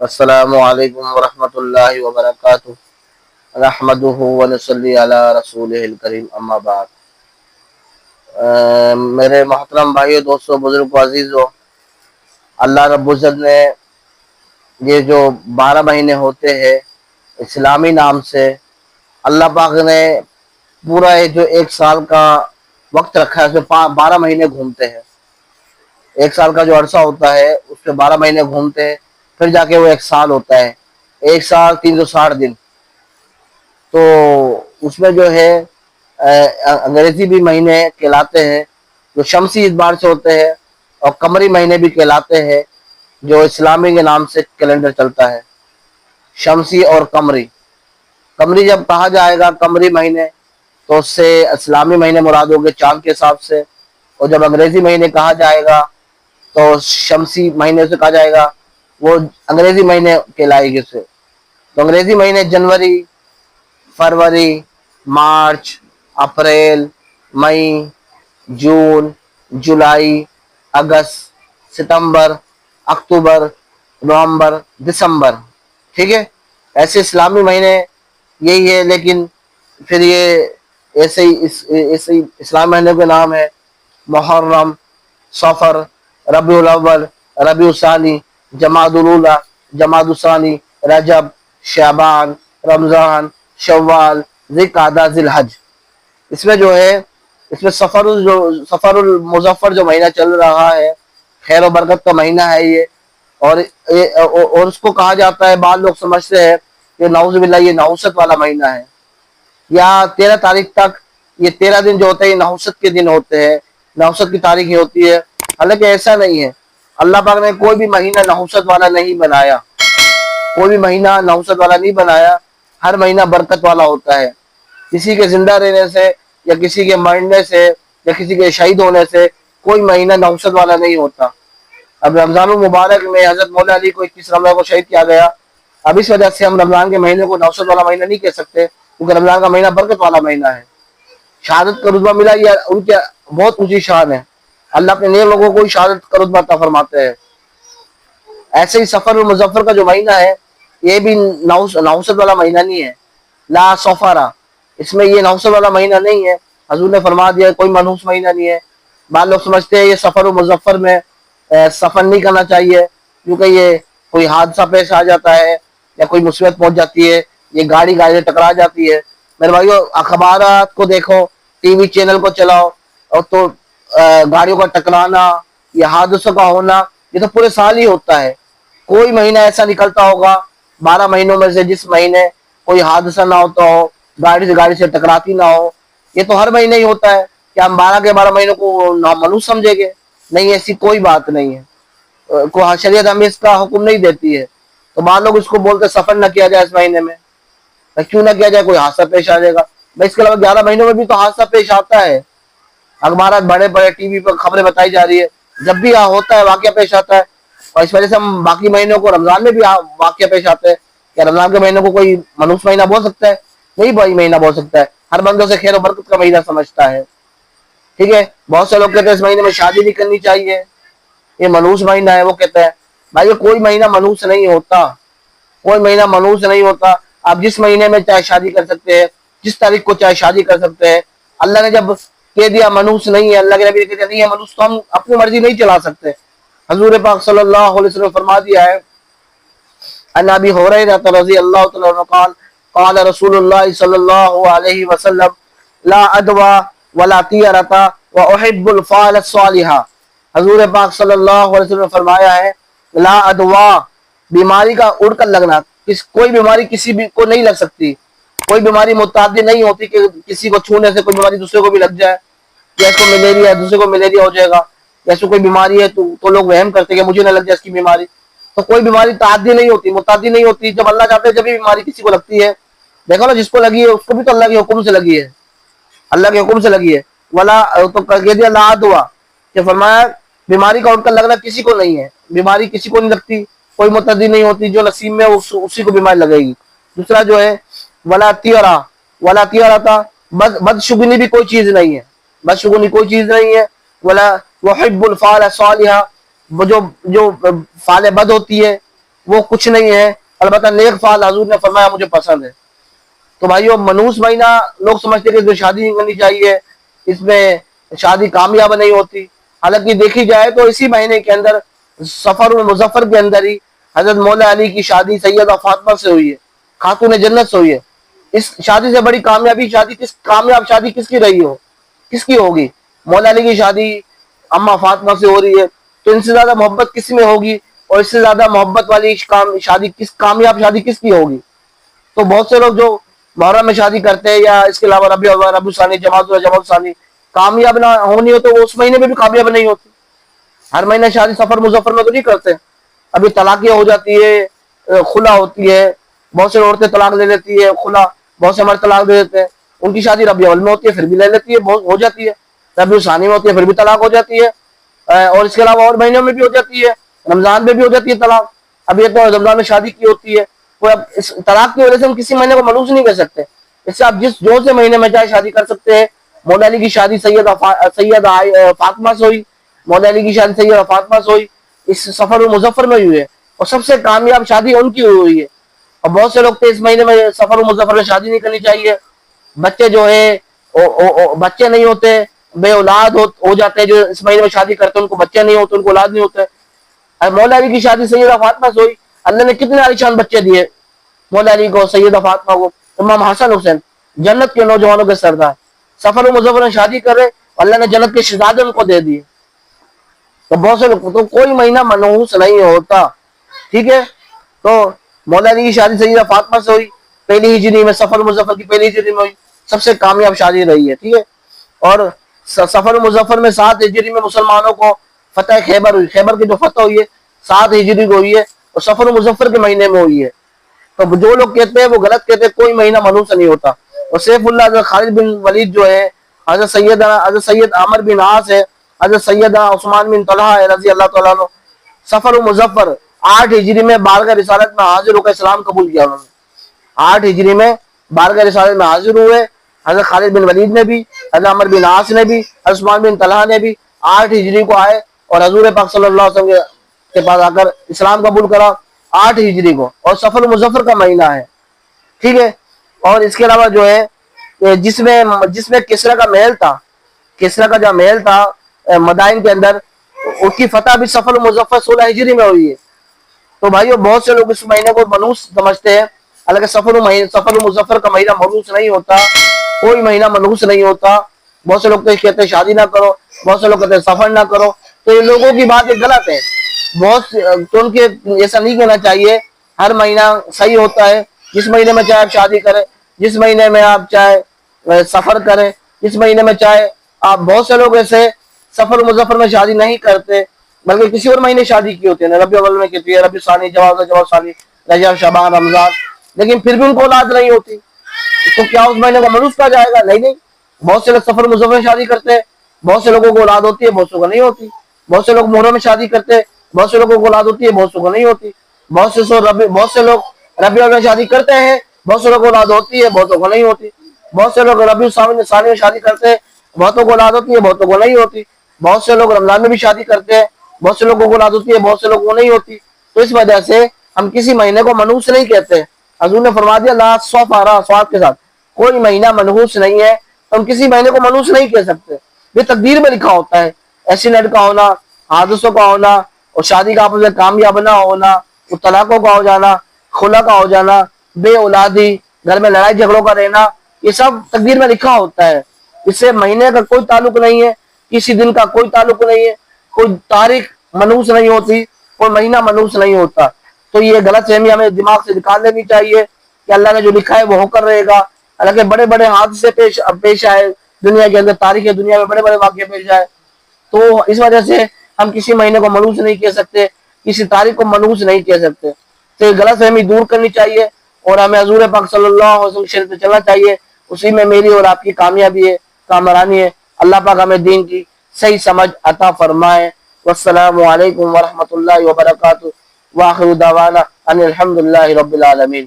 السلام علیکم ورحمۃ اللہ وبرکاتہ نحمدہ ونصلی علی رسولہ الکریم اما بعد۔ میرے محترم بھائیو، دوستو، بزرگوں، عزیزو، اللہ رب العزت نے یہ جو 12 مہینے ہوتے ہیں اسلامی نام سے، اللہ پاک نے پورا یہ جو ایک سال کا وقت رکھا ہے اس میں 12 مہینے گھومتے ہیں۔ ایک سال کا جو عرصہ ہوتا ہے اس میں 12 مہینے گھومتے ہیں، پھر جا کے وہ ایک سال ہوتا ہے۔ ایک سال 360 دن۔ تو اس میں جو ہے انگریزی بھی مہینے کہلاتے ہیں جو شمسی اعتبار سے ہوتے ہیں، اور قمری مہینے بھی کہلاتے ہیں جو اسلامی کے نام سے کیلنڈر چلتا ہے، شمسی اور قمری۔ قمری جب کہا جائے گا قمری مہینے تو اس سے اسلامی مہینے مراد ہوگے چاند کے حساب سے، اور جب انگریزی مہینے کہا جائے گا تو شمسی مہینے سے کہا جائے گا، وہ انگریزی مہینے کہلائے گی اسے۔ تو انگریزی مہینے جنوری، فروری، مارچ، اپریل، مئی، جون، جولائی، اگست، ستمبر، اکتوبر، نومبر، دسمبر، ٹھیک ہے۔ ایسے اسلامی مہینے یہی ہے، لیکن پھر یہ ایسے ہی اسلامی مہینے کے نام ہے محرم، صفر، ربیع الاول، ربیع الثانی، جمادی الاولی، جمادی الثانی، رجب، شعبان، رمضان، شوال، ذی القعدہ، ذی الحج۔ اس میں جو ہے اس میں سفر المظفر جو مہینہ چل رہا ہے، خیر و برکت کا مہینہ ہے یہ، اور اس کو کہا جاتا ہے، بعض لوگ سمجھتے ہیں کہ نعوذ باللہ یہ نحوست والا مہینہ ہے، یا 13 تاریخ تک یہ 13 دن جو ہوتے ہیں یہ نحوست کے دن ہوتے ہیں، نحوست کی تاریخ ہی ہوتی ہے۔ حالانکہ ایسا نہیں ہے، اللہ پاک نے کوئی بھی مہینہ نحوست والا نہیں بنایا، کوئی بھی مہینہ نحوست والا نہیں بنایا، ہر مہینہ برکت والا ہوتا ہے۔ کسی کے زندہ رہنے سے یا کسی کے مرنے سے یا کسی کے شہید ہونے سے کوئی مہینہ نحوست والا نہیں ہوتا۔ اب رمضان المبارک میں حضرت مولا علی کو 21 رمضان کو شہید کیا گیا، اب اس وجہ سے ہم رمضان کے مہینے کو نحوست والا مہینہ نہیں کہہ سکتے، کیونکہ رمضان کا مہینہ برکت والا مہینہ ہے۔ شہادت کا رتبہ ملا، یہ ان کے بہت اونچی شان ہے، اللہ اپنے نیک لوگوں کو شہادت کا رتبہ عطا فرماتے ہیں۔ ایسے ہی سفر المظفر کا جو مہینہ ہے یہ بھی نحوست والا مہینہ نہیں ہے، لا صفرا، اس میں یہ نحوست والا مہینہ نہیں ہے، حضور نے فرما دیا کوئی منحوس مہینہ نہیں ہے۔ بعض لوگ سمجھتے ہیں یہ سفر المظفر میں سفر نہیں کرنا چاہیے کیونکہ یہ کوئی حادثہ پیش آ جاتا ہے یا کوئی مصیبت پہنچ جاتی ہے، یہ گاڑی سے ٹکرا جاتی ہے۔ میرے بھائیو، اخبارات کو دیکھو، ٹی وی چینل کو چلاؤ، اور تو گاڑیوں کا ٹکرانا یا حادثوں کا ہونا یہ تو پورے سال ہی ہوتا ہے۔ کوئی مہینہ ایسا نکلتا ہوگا 12 مہینوں میں سے جس مہینے کوئی حادثہ نہ ہوتا ہو، گاڑی سے ٹکراتی نہ ہو؟ یہ تو ہر مہینے ہی ہوتا ہے، کیا ہم 12 کے 12 مہینوں کو نامنوس سمجھیں گے؟ نہیں، ایسی کوئی بات نہیں ہے، کوئی شریعت ہمیں اس کا حکم نہیں دیتی ہے۔ تو بعض لوگ اس کو بولتے سفر نہ کیا جائے اس مہینے میں، کیوں نہ کیا جائے؟ کوئی حادثہ پیش آ جائے گا۔ اس کے علاوہ 11 مہینوں میں بھی تو حادثہ پیش آتا ہے، اخبارات بڑے بڑے ٹی وی پر خبریں بتائی جا رہی ہے، جب بھی ہوتا ہے واقعہ پیش آتا ہے، اور اس وجہ سے ہم باقی مہینوں کو، رمضان میں بھی واقعہ پیش آتے ہیں، کیا رمضان کے مہینوں کو کوئی منحوس مہینہ بول سکتا ہے؟ نہیں بھائی، مہینہ بول سکتا ہے، ہر بندوں سے خیر و برکت کا مہینہ سمجھتا ہے، ٹھیک ہے۔ بہت سے لوگ کہتے ہیں اس مہینے میں شادی نہیں کرنی چاہیے، یہ منحوس مہینہ ہے، وہ کہتے ہیں بھائی کوئی مہینہ منحوس نہیں ہوتا، کوئی مہینہ منحوس نہیں ہوتا۔ آپ جس مہینے میں چاہے شادی کر سکتے ہیں، جس تاریخ کو چاہے شادی کر سکتے ہیں۔ اللہ نے جب کہہ دیا منحوس نہیں ہے، اللہ کے نبی نے کہہ دیا نہیں ہے منحوس، تو ہم اپنی مرضی نہیں چلا سکتے۔ حضور پاک صلی اللہ علیہ وسلم فرما دیا ہے، ان ابی ہریرہ رضی اللہ تعالی عنہ قال قال رسول اللہ صلی اللہ علیہ وسلم لا ادوا ولا طیرۃ واحب الفعل الصالحہ۔ حضور پاک صلی اللہ علیہ وسلم نے فرمایا ہے، لا ادوا، بیماری کا اڑ کر لگنا، کوئی بیماری کسی بھی کو نہیں لگ سکتی، کوئی بیماری متعدی نہیں ہوتی کہ کسی کو چھونے سے کوئی بیماری دوسرے کو بھی لگ جائے، یا اس کو ملیریا ہے دوسرے کو ملیریا ہو جائے گا، جیسے کوئی بیماری ہے تو لوگ وہم کرتے ہیں کہ مجھے نہ لگ جائے اس کی بیماری۔ تو کوئی بیماری تعدی نہیں ہوتی، متعدی نہیں ہوتی، جب اللہ چاہتے ہے جب بھی بیماری کسی کو لگتی ہے۔ دیکھو نا، جس کو لگی ہے اس کو بھی تو اللہ کے حکم سے لگی ہے، اللہ کے حکم سے لگی ہے۔ ولا تو کہہ دیا لا دعا، کہ فرمایا بیماری کا اڑ کر لگنا کسی کو نہیں ہے، بیماری کسی کو نہیں لگتی، کوئی متعدی نہیں ہوتی، جو نصیب میں اسی کو بیماری لگے گی۔ دوسرا جو ہے ولا تیرا، ولا تیرا تھا، بدشگنی بھی کوئی چیز نہیں ہے، بدشگنی کوئی چیز نہیں ہے۔ ولا وحب الفعل الصالحہ، جو فعل بد ہوتی ہے، وہ کچھ نہیں ہے، البتہ نیک فعل حضور نے فرمایا مجھے پسند ہے۔ تو بھائیو منحوس مہینہ لوگ سمجھتے کہ اس میں شادی نہیں کرنی چاہیے، اس میں شادی کامیاب نہیں ہوتی، حالانکہ دیکھی جائے تو اسی مہینے کے اندر سفر المظفر کے اندر ہی حضرت مولا علی کی شادی سیدہ فاطمہ سے ہوئی ہے، خاتون جنت سے ہوئی ہے۔ اس شادی سے بڑی کامیاب شادی کس کی رہی ہو، کس کی ہوگی؟ مولا علی کی شادی اماں فاطمہ سے ہو رہی ہے، تو ان سے زیادہ محبت کس میں ہوگی، اور اس سے زیادہ محبت والی کامیاب شادی کس کی ہوگی؟ تو بہت سے لوگ جو محرم میں شادی کرتے ہیں یا اس کے علاوہ ربیع الثانی، جمادی الثانی، کامیاب نہ ہونی ہو تو وہ اس مہینے میں بھی کامیاب نہیں ہوتی۔ ہر مہینے شادی سفر مظفر میں تو نہیں کرتے، ابھی طلاقیں ہو جاتی ہے، خلا ہوتی ہے، بہت سے عورتیں طلاق لے لیتی ہے، خلا، بہت سے مرد طلاق دے دیتے ہیں، ان کی شادی ربیع الاول میں ہوتی ہے پھر بھی لے لیتی ہے، ہو جاتی ہے، ربیع الثانی میں ہوتی ہے پھر بھی طلاق ہو جاتی ہے، اور اس کے علاوہ اور مہینوں میں بھی ہو جاتی ہے، رمضان میں بھی ہو جاتی ہے طلاق۔ اب یہ تو رمضان میں شادی کی ہوتی ہے، تو اب اس طلاق کی وجہ سے ہم کسی مہینے کو منحوس نہیں کر سکتے، اس سے آپ جس جو سے مہینے میں چاہے شادی کر سکتے ہیں۔ مولا علی کی شادی سیدہ فاطمہ سے ہوئی، مولا علی کی شادی سیدہ فاطمہ سے ہوئی، اس سفر المظفر میں ہوئی ہے، اور سب سے کامیاب شادی ان کی ہوئی ہے۔ اور بہت سے لوگ تو اس مہینے میں سفر المظفر میں شادی نہیں کرنی چاہیے، بچے جو ہے بچے نہیں ہوتے، بے اولاد ہو جاتے ہیں، جو اس مہینے میں شادی کرتے ہیں ان کو بچے نہیں ہوتے، ان کو اولاد نہیں ہوتے۔ مولا علی کی شادی سیدہ فاطمہ سے ہوئی، اللہ نے کتنے عالیشان بچے دیے مولا علی کو، سیدہ فاطمہ کو، امام حسن حسین، جنت کے نوجوانوں کے سردار، سفر المظفر میں شادی کرے، اللہ نے جنت کے شہزادے ان کو دے دیے۔ تو بہت سے لوگ، تو کوئی مہینہ منحوس نہیں ہوتا، ٹھیک ہے۔ تو مولا علی کی شادی سیدہ فاطمہ سے ہوئی پہلی ہجری میں، سفر المظفر کی پہلی ہجری میں ہوئی، سب سے کامیاب شادی رہی ہے، ٹھیک ہے۔ اور سفر المظفر میں 7 ہجری میں مسلمانوں کو فتح خیبر ہوئی، خیبر کی جو فتح ہوئی ہے 7 ہجری کو ہوئی ہے، اور سفر المظفر کے مہینے میں ہوئی ہے۔ تو جو لوگ کہتے ہیں وہ غلط کہتے ہیں، کوئی مہینہ منحوس نہیں ہوتا۔ اور سیف اللہ حضرت خالد بن ولید جو ہے، حضرت سید عامر بن عاص ہے، حضرت سیدنا عثمان بن طلحہ ہے رضی اللہ تعالیٰ عنہ، سفر المظفر 8 ہجری میں بارگاہ رسالت میں حاضر ہو کر اسلام قبول کیا انہوں نے۔ 8 ہجری میں بارگاہ رسالت میں حاضر ہوئے حضرت خالد بن ولید نے بھی، حضرت عمر بن عاص نے بھی، عثمان بن طلحہ نے بھی 8 ہجری کو آئے اور حضور پاک صلی اللہ علیہ وسلم کے پاس آ کر اسلام قبول کرا 8 ہجری کو، اور سفر المظفر کا مہینہ ہے، ٹھیک ہے۔ اور اس کے علاوہ جو ہے جس میں کسرا کا محل تھا، کسرا کا جو محل تھا مدائن کے اندر، اس کی فتح بھی سفر المظفر 16 ہجری میں ہوئی ہے۔ تو بھائیو بہت سے لوگ اس مہینے کو منحوس سمجھتے ہیں، حالانکہ سفر المظفر کا مہینہ منحوس نہیں ہوتا، کوئی مہینہ منحوس نہیں ہوتا۔ بہت سے لوگ تو کہتے ہیں شادی نہ کرو، بہت سے لوگ کہتے ہیں سفر نہ کرو، تو یہ لوگوں کی بات غلط ہے، تو ان کے ایسا نہیں کہنا چاہیے۔ ہر مہینہ صحیح ہوتا ہے، جس مہینے میں چاہے آپ شادی کریں، جس مہینے میں آپ چاہے سفر کریں، جس مہینے میں چاہے آپ، بہت سے لوگ ایسے سفر المظفر میں شادی نہیں کرتے بلکہ کسی اور مہینے شادی کی ہوتی ہے، ربیع الاول میں کہتی ہے، ربیع ثانی، جواد ثانی، رجب، شعبان، رمضان، لیکن پھر بھی ان کو اولاد نہیں ہوتی، تو کیا اس مہینے کو منحوس کہا جائے گا؟ نہیں۔ بہت سے لوگ سفر المظفر میں شادی کرتے ہیں، بہت سے لوگوں کو اولاد ہوتی ہے، بہت سے کو نہیں ہوتی۔ بہت سے لوگ محرم میں شادی کرتے ہیں، بہت سے لوگوں کو اولاد ہوتی ہے، بہت سے کو نہیں ہوتی۔ بہت سے لوگ ربیع الاول میں شادی کرتے ہیں، بہت سے لوگوں کو اولاد ہوتی ہے، بہتوں کو نہیں ہوتی۔ بہت سے لوگ ربیع ثانی میں شادی کرتے ہیں، بہتوں کو اولاد ہوتی ہے، بہتوں کو نہیں ہوتی۔ بہت سے لوگ رمضان میں بھی شادی کرتے ہیں، بہت سے لوگوں کو اولاد ہوتی ہے، بہت سے لوگوں کو نہیں ہوتی۔ تو اس وجہ سے ہم کسی مہینے کو منحوس نہیں کہتے۔ حضور نے فرما دیا لا صوف سواد کے ساتھ، کوئی مہینہ منحوس نہیں ہے، ہم کسی مہینے کو منحوس نہیں کہہ سکتے۔ یہ تقدیر میں لکھا ہوتا ہے، ایکسیڈنٹ کا ہونا، حادثوں کا ہونا، اور شادی کا آپس میں کامیاب نہ ہونا، طلاقوں کا ہو جانا، خلا کا ہو جانا، بے اولادی، گھر میں لڑائی جھگڑوں کا رہنا، یہ سب تقدیر میں لکھا ہوتا ہے۔ اس سے مہینے کا کوئی تعلق نہیں ہے، کسی دن کا کوئی تعلق نہیں ہے، کوئی تاریخ منحوس نہیں ہوتی، کوئی مہینہ منحوس نہیں ہوتا۔ تو یہ غلط فہمی ہمیں دماغ سے نکال لینی چاہیے کہ اللہ نے جو لکھا ہے وہ ہو کر رہے گا۔ حالانکہ بڑے بڑے حادثے پیش آئے دنیا کے اندر، تاریخ دنیا میں بڑے بڑے واقعے پیش آئے، تو اس وجہ سے ہم کسی مہینے کو منحوس نہیں کہہ سکتے، کسی تاریخ کو منحوس نہیں کہہ سکتے۔ تو یہ غلط فہمی دور کرنی چاہیے، اور ہمیں حضور پاک صلی اللہ علیہ وسلم شریعت پہ چلنا چاہیے، اسی میں میری اور آپ کی کامیابی ہے، کامرانی ہے۔ اللہ پاک ہمیں دین کی صحیح سمجھ عطا فرمائے۔ والسلام علیکم ورحمۃ اللہ وبرکاتہ، وآخر دعوانا ان الحمد للہ رب العالمین۔